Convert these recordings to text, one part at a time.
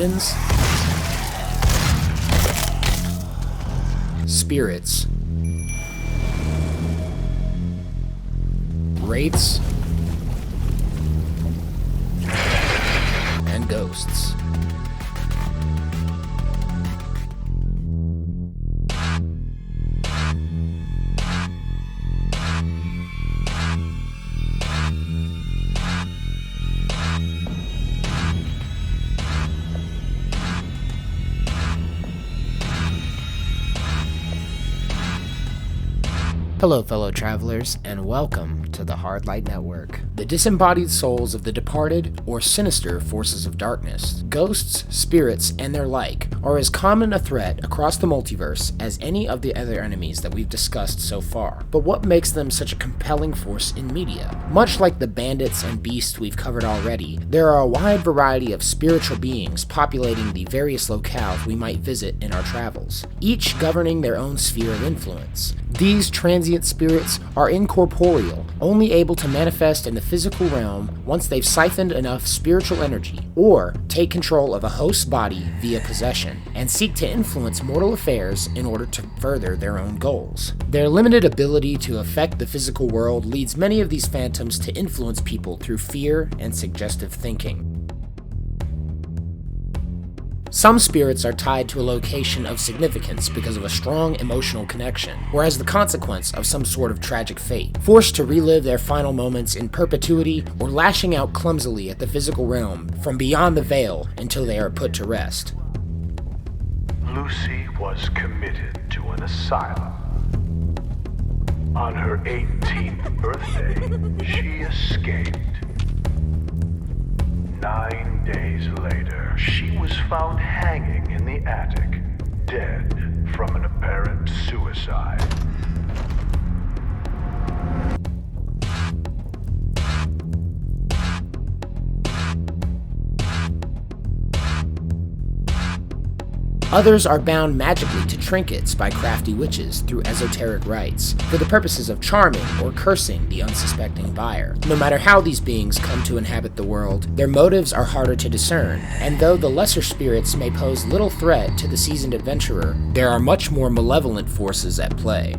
demons, spirits, wraiths, and ghosts. Hello fellow travelers, and welcome to the Hard Light Network. The disembodied souls of the departed, or sinister forces of darkness, ghosts, spirits, and their like, are as common a threat across the multiverse as any of the other enemies that we've discussed so far. But what makes them such a compelling force in media? Much like the bandits and beasts we've covered already, there are a wide variety of spiritual beings populating the various locales we might visit in our travels, each governing their own sphere of influence. These transient spirits are incorporeal, only able to manifest in the physical realm once they've siphoned enough spiritual energy, or take control of a host's body via possession, and seek to influence mortal affairs in order to further their own goals. Their limited ability to affect the physical world leads many of these phantoms to influence people through fear and suggestive thinking. Some spirits are tied to a location of significance because of a strong emotional connection, or as the consequence of some sort of tragic fate, forced to relive their final moments in perpetuity or lashing out clumsily at the physical realm from beyond the veil until they are put to rest. Lucy was committed to an asylum. On her 18th birthday, she escaped. 9 days later, she was found hanging in the attic, dead from an apparent suicide. Others are bound magically to trinkets by crafty witches through esoteric rites, for the purposes of charming or cursing the unsuspecting buyer. No matter how these beings come to inhabit the world, their motives are harder to discern, and though the lesser spirits may pose little threat to the seasoned adventurer, there are much more malevolent forces at play.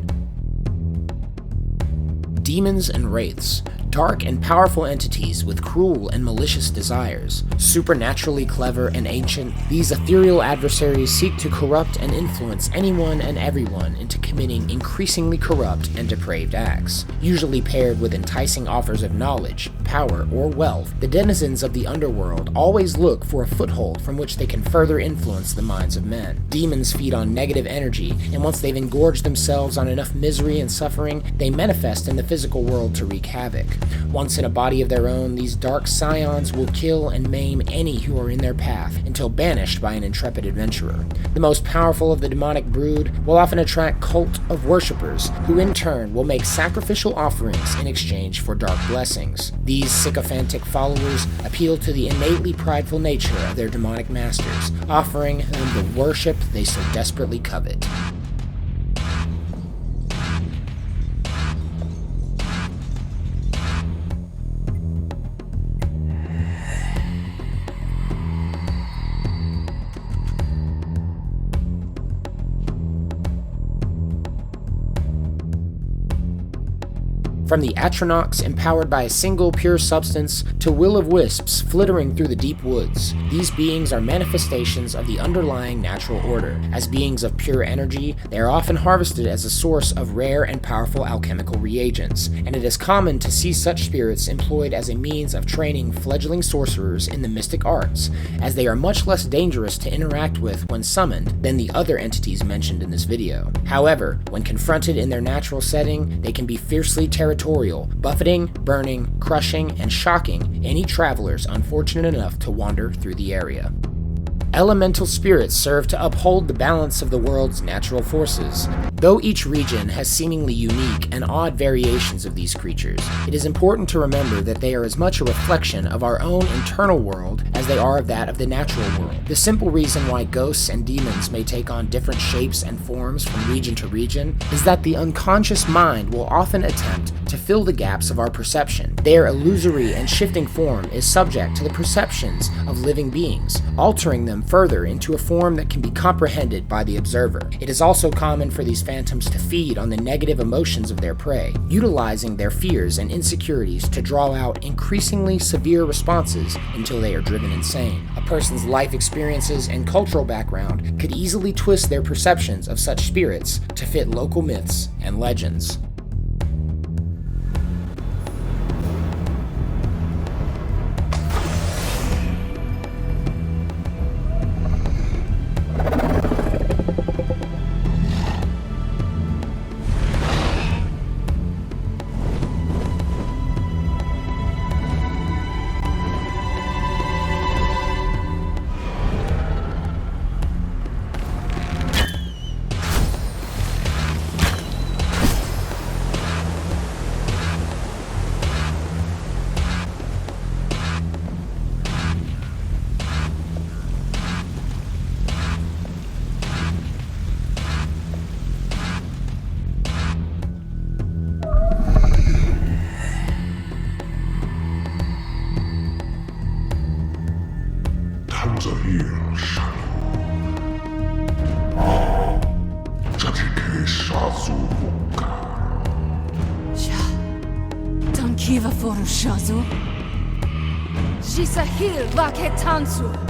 Demons and wraiths. Dark and powerful entities with cruel and malicious desires. Supernaturally clever and ancient, these ethereal adversaries seek to corrupt and influence anyone and everyone into committing increasingly corrupt and depraved acts. Usually paired with enticing offers of knowledge, power, or wealth, the denizens of the underworld always look for a foothold from which they can further influence the minds of men. Demons feed on negative energy, and once they've engorged themselves on enough misery and suffering, they manifest in the physical world to wreak havoc. Once in a body of their own, these dark scions will kill and maim any who are in their path until banished by an intrepid adventurer. The most powerful of the demonic brood will often attract cult of worshippers, who in turn will make sacrificial offerings in exchange for dark blessings. These sycophantic followers appeal to the innately prideful nature of their demonic masters, offering them the worship they so desperately covet. From the Atronachs empowered by a single pure substance to will-o'-wisps flittering through the deep woods, these beings are manifestations of the underlying natural order. As beings of pure energy, they are often harvested as a source of rare and powerful alchemical reagents, and it is common to see such spirits employed as a means of training fledgling sorcerers in the mystic arts, as they are much less dangerous to interact with when summoned than the other entities mentioned in this video. However, when confronted in their natural setting, they can be fiercely territorial, buffeting, burning, crushing, and shocking any travelers unfortunate enough to wander through the area. Elemental spirits serve to uphold the balance of the world's natural forces. Though each region has seemingly unique and odd variations of these creatures, it is important to remember that they are as much a reflection of our own internal world as they are of that of the natural world. The simple reason why ghosts and demons may take on different shapes and forms from region to region is that the unconscious mind will often attempt to fill the gaps of our perception. Their illusory and shifting form is subject to the perceptions of living beings, altering them them further into a form that can be comprehended by the observer. It is also common for these phantoms to feed on the negative emotions of their prey, utilizing their fears and insecurities to draw out increasingly severe responses until they are driven insane. A person's life experiences and cultural background could easily twist their perceptions of such spirits to fit local myths and legends. Kiva forushazo. Jisahil vaketansu.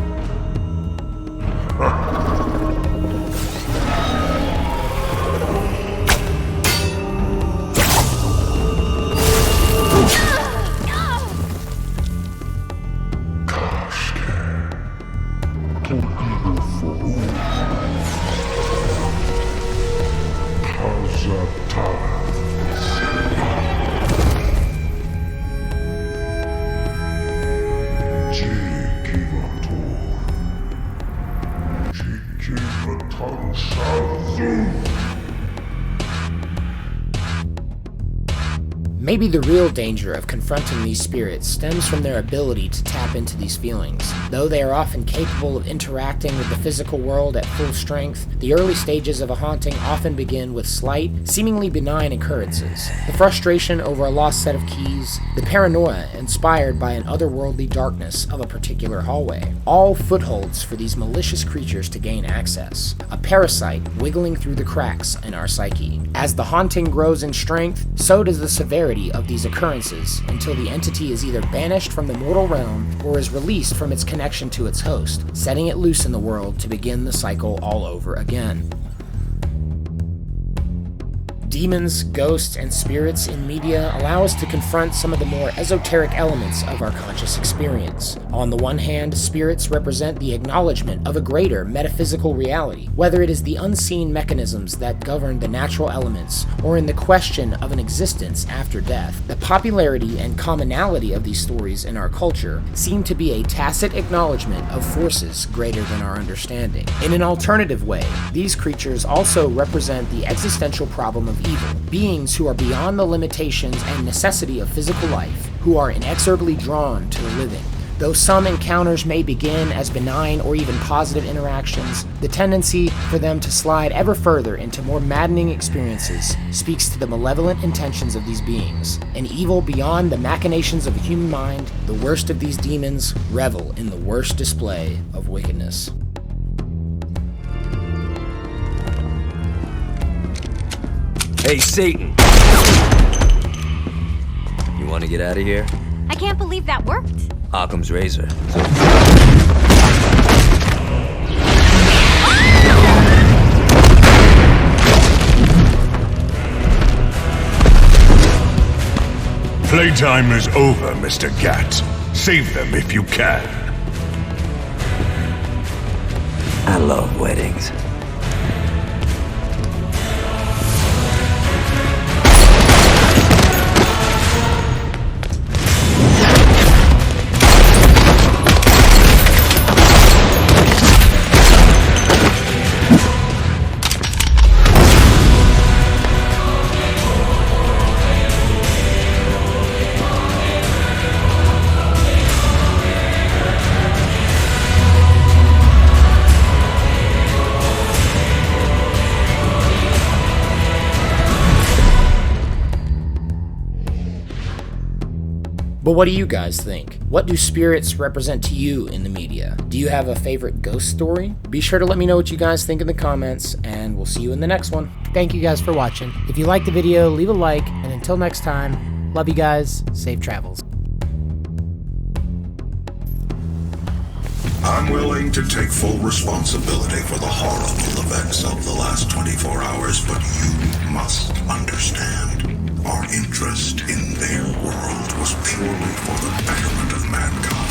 Maybe the real danger of confronting these spirits stems from their ability to tap into these feelings. Though they are often capable of interacting with the physical world at full strength, the early stages of a haunting often begin with slight, seemingly benign occurrences. The frustration over a lost set of keys, the paranoia inspired by an otherworldly darkness of a particular hallway, all footholds for these malicious creatures to gain access. A parasite wiggling through the cracks in our psyche. As the haunting grows in strength, so does the severity of these occurrences, until the entity is either banished from the mortal realm or is released from its connection to its host, setting it loose in the world to begin the cycle all over again. Demons, ghosts, and spirits in media allow us to confront some of the more esoteric elements of our conscious experience. On the one hand, spirits represent the acknowledgement of a greater metaphysical reality, whether it is the unseen mechanisms that govern the natural elements, or in the question of an existence after death. The popularity and commonality of these stories in our culture seem to be a tacit acknowledgement of forces greater than our understanding. In an alternative way, these creatures also represent the existential problem of evil, beings who are beyond the limitations and necessity of physical life, who are inexorably drawn to the living. Though some encounters may begin as benign or even positive interactions, the tendency for them to slide ever further into more maddening experiences speaks to the malevolent intentions of these beings. An evil beyond the machinations of the human mind, the worst of these demons revel in the worst display of wickedness. Hey, Satan! You want to get out of here? I can't believe that worked. Occam's razor. Playtime is over, Mr. Gat. Save them if you can. I love weddings. But what do you guys think? What do spirits represent to you in the media? Do you have a favorite ghost story? Be sure to let me know what you guys think in the comments, and we'll see you in the next one. Thank you guys for watching. If you liked the video, leave a like, and until next time, love you guys, safe travels. I'm willing to take full responsibility for the horrible events of the last 24 hours, but you must understand, our interest in their world was purely for the betterment of mankind.